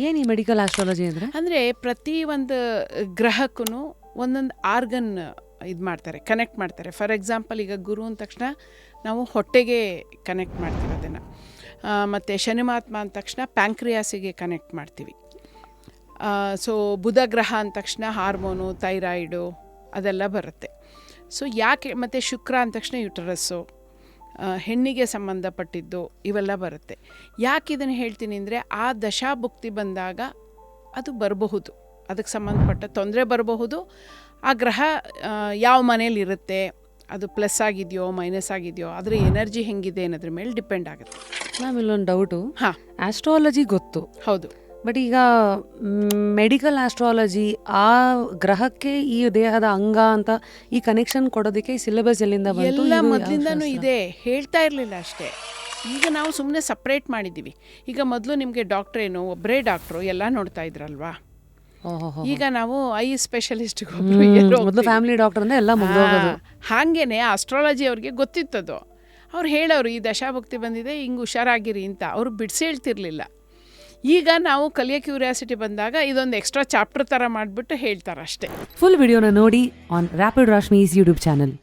ಏನು ಈ medical astrology ಅಂದರೆ? ಅಂದರೆ ಪ್ರತಿ ಒಂದು ಗ್ರಹಕ್ಕೂ ಒಂದೊಂದು ಆರ್ಗನ್ ಇದು ಮಾಡ್ತಾರೆ, ಕನೆಕ್ಟ್ ಮಾಡ್ತಾರೆ. ಫಾರ್ ಎಕ್ಸಾಂಪಲ್ ಈಗ ಗುರು ಅಂದ ತಕ್ಷಣ ನಾವು ಹೊಟ್ಟೆಗೆ ಕನೆಕ್ಟ್ ಮಾಡ್ತೀವಿ ಅದನ್ನು, ಮತ್ತು ಶನಿ ಮಹಾತ್ಮ ಅಂದ ತಕ್ಷಣ ಪ್ಯಾಂಕ್ರಿಯಾಸಿಗೆ ಕನೆಕ್ಟ್ ಮಾಡ್ತೀವಿ. ಸೊ ಬುಧ ಗ್ರಹ ಅಂದ ತಕ್ಷಣ ಹಾರ್ಮೋನು, ಥೈರಾಯ್ಡು ಅದೆಲ್ಲ ಬರುತ್ತೆ. ಸೊ ಯಾಕೆ, ಮತ್ತು ಶುಕ್ರ ಅಂದ ತಕ್ಷಣ ಯುಟರಸ್ಸು, ಹೆಣ್ಣಿಗೆ ಸಂಬಂಧಪಟ್ಟಿದ್ದು ಇವೆಲ್ಲ ಬರುತ್ತೆ. ಯಾಕೆ ಇದನ್ನು ಹೇಳ್ತೀನಿ ಅಂದರೆ, ಆ ದಶಾಭುಕ್ತಿ ಬಂದಾಗ ಅದು ಬರಬಹುದು, ಅದಕ್ಕೆ ಸಂಬಂಧಪಟ್ಟ ತೊಂದರೆ ಬರಬಹುದು. ಆ ಗ್ರಹ ಯಾವ ಮನೇಲಿರುತ್ತೆ, ಅದು ಪ್ಲಸ್ ಆಗಿದೆಯೋ ಮೈನಸ್ ಆಗಿದೆಯೋ, ಅದರ ಎನರ್ಜಿ ಹೆಂಗಿದೆ ಅನ್ನೋದ್ರ ಮೇಲೆ ಡಿಪೆಂಡ್ ಆಗುತ್ತೆ. ಮ್ಯಾಮ್ ಇಲ್ಲೊಂದು ಡೌಟು. ಹಾಂ, ಆಸ್ಟ್ರಾಲಜಿ ಗೊತ್ತು, ಹೌದು. ಬಟ್ ಈಗ ಮೆಡಿಕಲ್ ಆಸ್ಟ್ರಾಲಜಿ ಆ ಗ್ರಹಕ್ಕೆ ಈ ದೇಹದ ಅಂಗ ಅಂತ ಈ ಕನೆಕ್ಷನ್ ಕೊಡೋದಕ್ಕೆ ಸಿಲೆಬಸ್ ಎಲ್ಲಿಂದ ಬಂತು? ಎಲ್ಲ ಮೊದಲಿಂದನೂ ಇದೆ, ಹೇಳ್ತಾ ಇರಲಿಲ್ಲ ಅಷ್ಟೇ. ಈಗ ನಾವು ಸುಮ್ಮನೆ ಸಪ್ರೇಟ್ ಮಾಡಿದ್ದೀವಿ. ಈಗ ಮೊದಲು ನಿಮಗೆ ಡಾಕ್ಟ್ರೇನು ಒಬ್ಬರೇ ಡಾಕ್ಟ್ರು ಎಲ್ಲ ನೋಡ್ತಾ ಇದ್ರಲ್ವಾ. ಈಗ ನಾವು ಐ ಸ್ಪೆಷಲಿಸ್ಟ್ಗೆ ಮೊದಲು ಫ್ಯಾಮಿಲಿ ಡಾಕ್ಟರ್ ಅಂದರೆ ಎಲ್ಲ ಮುಗಿದೋಗೋದು. ಹಾಗೇನೆ ಆಸ್ಟ್ರಾಲಜಿ ಅವ್ರಿಗೆ ಗೊತ್ತಿತ್ತದು. ಅವ್ರು ಹೇಳೋರು ಈ ದಶಾಭುಕ್ತಿ ಬಂದಿದೆ, ಹಿಂಗೆ ಹುಷಾರಾಗಿರಿ ಅಂತ. ಅವರು ಬಿಡಿಸಿ ಹೇಳ್ತಿರ್ಲಿಲ್ಲ. ಈಗ ನಾವು ಕಲಿಯೋ ಕ್ಯೂರಿಯಾಸಿಟಿ ಬಂದಾಗ ಇದೊಂದು ಎಕ್ಸ್ಟ್ರಾ ಚಾಪ್ಟರ್ ಥರ ಮಾಡಿಬಿಟ್ಟು ಹೇಳ್ತಾರೆ ಅಷ್ಟೇ. ಫುಲ್ ವಿಡಿಯೋನ ನೋಡಿ ಆನ್ ರ್ಯಾಪಿಡ್ ರಾಶ್ಮೀಸ್ ಯೂಟ್ಯೂಬ್ ಚಾನಲ್.